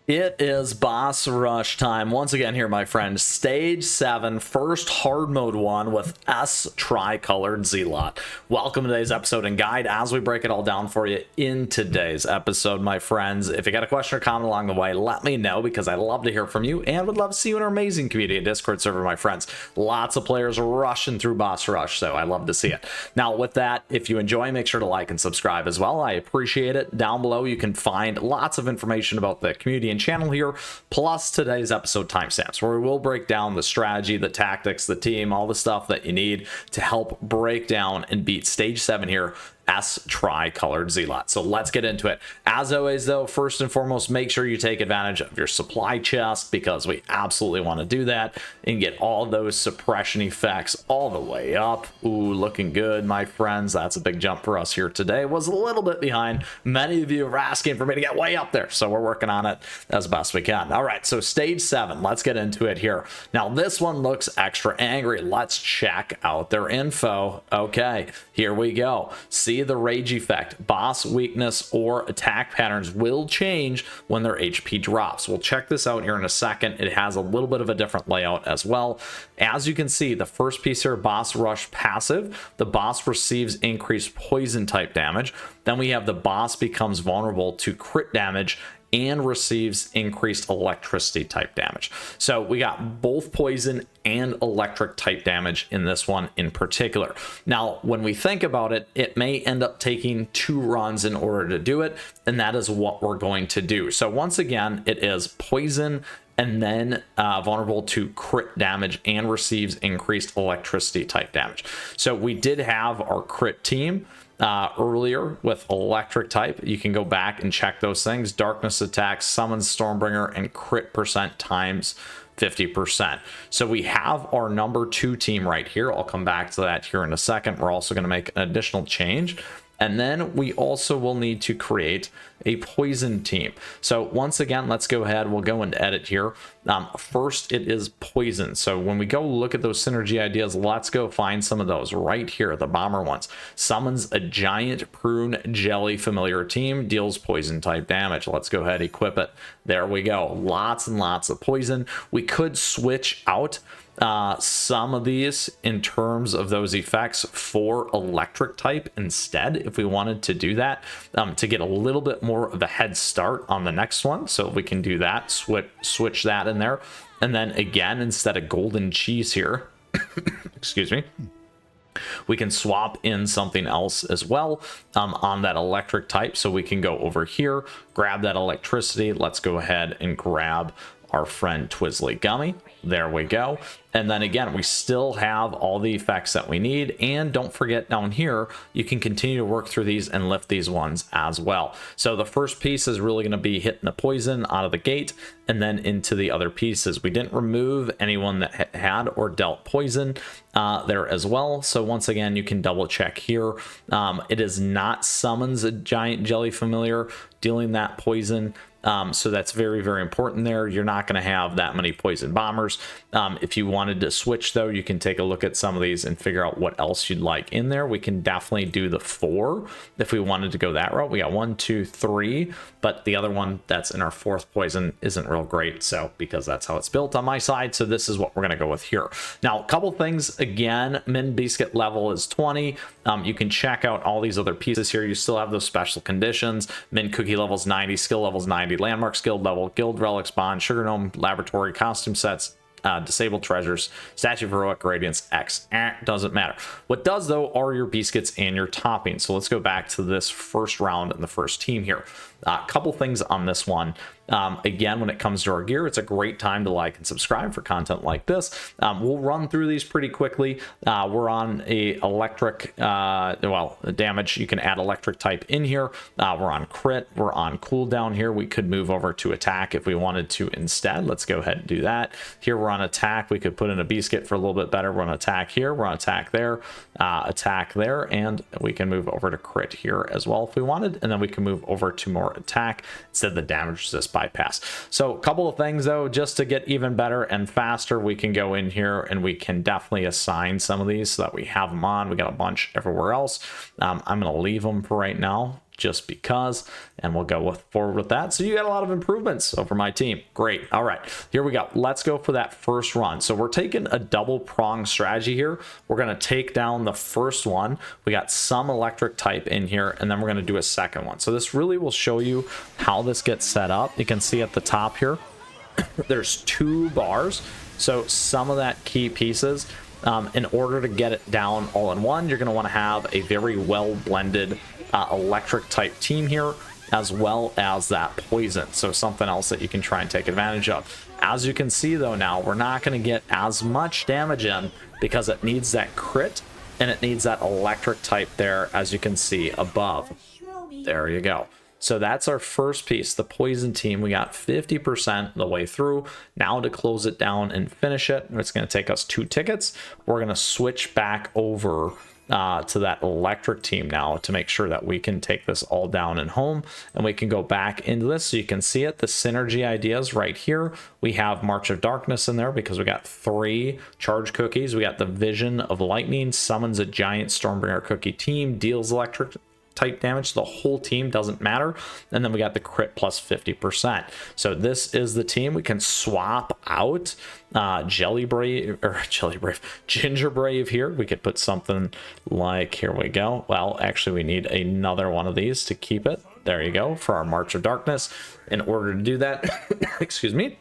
It is boss rush time once again here, my friends. Stage 7, first hard mode one with Tricolored Zealot. Welcome to today's episode and guide as we break it all down for you in today's episode, my friends. If you got a question or comment along the way, let me know because I love to hear from you and would love to see you in our amazing community Discord server, my friends. Lots of players rushing through boss rush, so I love to see it. Now, with that, if you enjoy, make sure to like and subscribe as well. I appreciate it. Down below, you can find lots of information about the community and channel here, plus today's episode timestamps, where we will break down the strategy, the tactics, the team, all the stuff that you need to help break down and beat stage 7 here, Tricolored Zealot. So let's get into it. As always, though, first and foremost, make sure you take advantage of your supply chest because we absolutely want to do that and get all those suppression effects all the way up. Ooh, looking good, my friends. That's a big jump for us here today. Was a little bit behind. Many of you are asking for me to get way up there, so we're working on it as best we can. All right, so stage 7, let's get into it here. Now, this one looks extra angry. Let's check out their info. Okay, here we go. See the rage effect. Boss weakness or attack patterns will change when their HP drops. We'll check this out here in a second. It has a little bit of a different layout as well. As you can see, the first piece here, boss rush passive, the boss receives increased poison type damage. Then we have the boss becomes vulnerable to crit damage and receives increased electricity type damage. So we got both poison and electric type damage in this one in particular. Now, when we think about it, it may end up taking 2 runs in order to do it, and that is what we're going to do. So once again, it is poison and then vulnerable to crit damage and receives increased electricity type damage. So we did have our crit team earlier with electric type. You can go back and check those things. Darkness attacks, summons Stormbringer, and crit percent times 50%. So we have our number 2 team right here. I'll come back to that here in a second. We're also going to make an additional change. And then we also will need to create a poison team. So once again, let's go ahead. We'll go into edit here. First, it is poison. So when we go look at those synergy ideas, let's go find some of those right here, the bomber ones. Summons a giant prune jelly familiar team, deals poison type damage. Let's go ahead, equip it. There we go. Lots and lots of poison. We could switch out some of these in terms of those effects for electric type instead if we wanted to do that to get a little bit more of a head start on the next one. So we can do that, switch that in there, and then again, instead of golden cheese here excuse me, we can swap in something else as well on that electric type. So we can go over here, grab that electricity. Let's go ahead and grab our friend Twizzly Gummy. There we go. And then again, we still have all the effects that we need. And don't forget down here, you can continue to work through these and lift these ones as well. So the first piece is really going to be hitting the poison out of the gate and then into the other pieces. We didn't remove anyone that had or dealt poison there as well. So once again, you can double check here. It is not summons a giant jelly familiar dealing that poison. So that's very, very important there. You're not going to have that many poison bombers. If you wanted to switch, though, you can take a look at some of these and figure out what else you'd like in there. We can definitely do the 4 if we wanted to go that route. We got 1, 2, 3, but the other one that's in our 4th poison isn't real great. So because that's how it's built on my side. So this is what we're going to go with here. Now, a couple things. Again, min Beascuit level is 20. You can check out all these other pieces here. You still have those special conditions. Min Cookie levels 90, skill levels 90, landmark skill level, guild relics bond, sugar gnome laboratory, costume sets, disabled treasures, statue of heroic radiance, X. Doesn't matter. What does, though, are your Beascuits and your toppings. So let's go back to this first round and the first team here. A couple things on this one. Again, when it comes to our gear, it's a great time to like and subscribe for content like this. We'll run through these pretty quickly. We're on a electric, damage. You can add electric type in here. We're on crit. We're on cooldown here. We could move over to attack if we wanted to instead. Let's go ahead and do that. Here we're on attack. We could put in a Beascuit for a little bit better. We're on attack here. We're on attack there, and we can move over to crit here as well if we wanted. And then we can move over to more attack instead of the damage resist bypass. So a couple of things, though, just to get even better and faster, we can go in here and we can definitely assign some of these so that we have them on. We got a bunch everywhere else. I'm going to leave them for right now just because, and we'll go forward with that. So you got a lot of improvements over my team. Great. All right, here we go. Let's go for that first run. So we're taking a double prong strategy here. We're going to take down the first one. We got some electric type in here, and then we're going to do a second one. So this really will show you how this gets set up. You can see at the top here, there's 2 bars. So some of that key pieces, in order to get it down all in one, you're going to want to have a very well blended electric type team here, as well as that poison. So something else that you can try and take advantage of. As you can see though, now we're not going to get as much damage in because it needs that crit and it needs that electric type there, as you can see above. There you go. So that's our first piece, the poison team. We got 50% the way through. Now to close it down and finish it, it's going to take us 2 tickets. We're going to switch back over to that electric team now to make sure that we can take this all down and home, and we can go back into this so you can see it. The synergy ideas right here. We have March of Darkness in there because we got 3 charge cookies. We got the Vision of Lightning, summons a giant Stormbringer cookie team, deals electric type damage. The whole team doesn't matter. And then we got the crit plus 50%. So this is the team. We can swap out Ginger Brave here. We could put something like, here we go. Well, actually we need another one of these to keep it. There you go, for our March of Darkness. In order to do that, excuse me,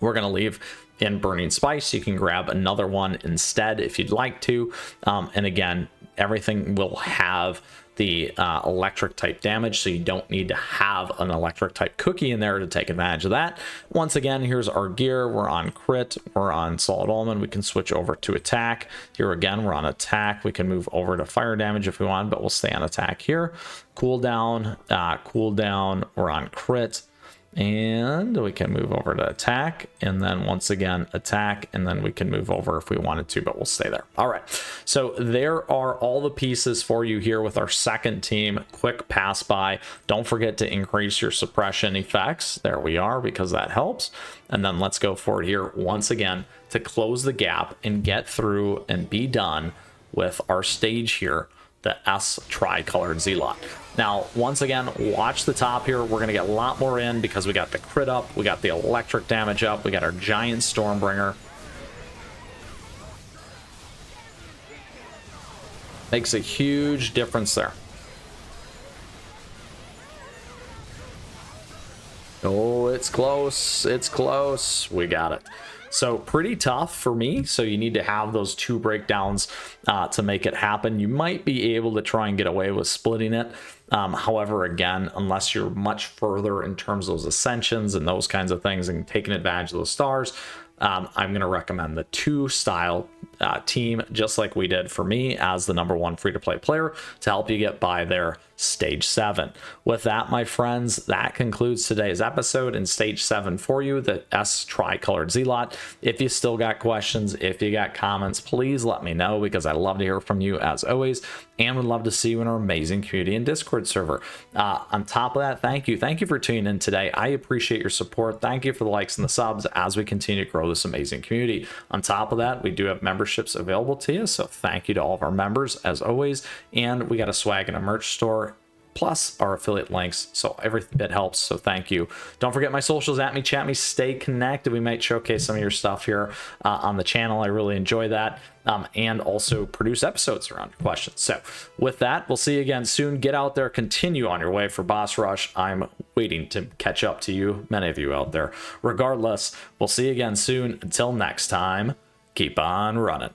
we're going to leave in Burning Spice. You can grab another one instead if you'd like to. And again, everything will have the electric type damage, so you don't need to have an electric type cookie in there to take advantage of that. Once again, here's our gear. We're on crit, we're on solid almond. We can switch over to attack. Here again, we're on attack. We can move over to fire damage if we want, but we'll stay on attack here. Cooldown, we're on crit. And we can move over to attack, and then once again attack, and then we can move over if we wanted to, but we'll stay there. All right, so there are all the pieces for you here with our second team. Quick pass by. Don't forget to increase your suppression effects. There we are, because that helps. And then let's go forward here once again to close the gap and get through and be done with our stage here, the S Tricolored Zealot. Now, once again, watch the top here. We're going to get a lot more in because we got the crit up, we got the electric damage up, we got our giant Stormbringer. Makes a huge difference there. Oh, it's close. It's close. We got it. So pretty tough for me. So you need to have those 2 breakdowns to make it happen. You might be able to try and get away with splitting it. However, again, unless you're much further in terms of those ascensions and those kinds of things and taking advantage of those stars, I'm going to recommend the 2 style team, just like we did for me as the #1 free-to-play player, to help you get by there stage 7. With that, my friends, that concludes today's episode in stage 7 for you, the S Tricolored Zealot. If you still got questions, if you got comments, please let me know, because I love to hear from you as always, and would love to see you in our amazing community and Discord server. On top of that, thank you for tuning in today. I appreciate your support. Thank you for the likes and the subs as we continue to grow this amazing community. On top of that, we do have memberships available to you, so thank you to all of our members as always. And we got a swag and a merch store, plus our affiliate links, so every bit helps, so thank you. Don't forget my socials, at me, chat me, stay connected. We might showcase some of your stuff here on the channel. I really enjoy that, and also produce episodes around your questions. So with that, we'll see you again soon. Get out there, continue on your way for Boss Rush. I'm waiting to catch up to you, many of you out there. Regardless, we'll see you again soon. Until next time, keep on running.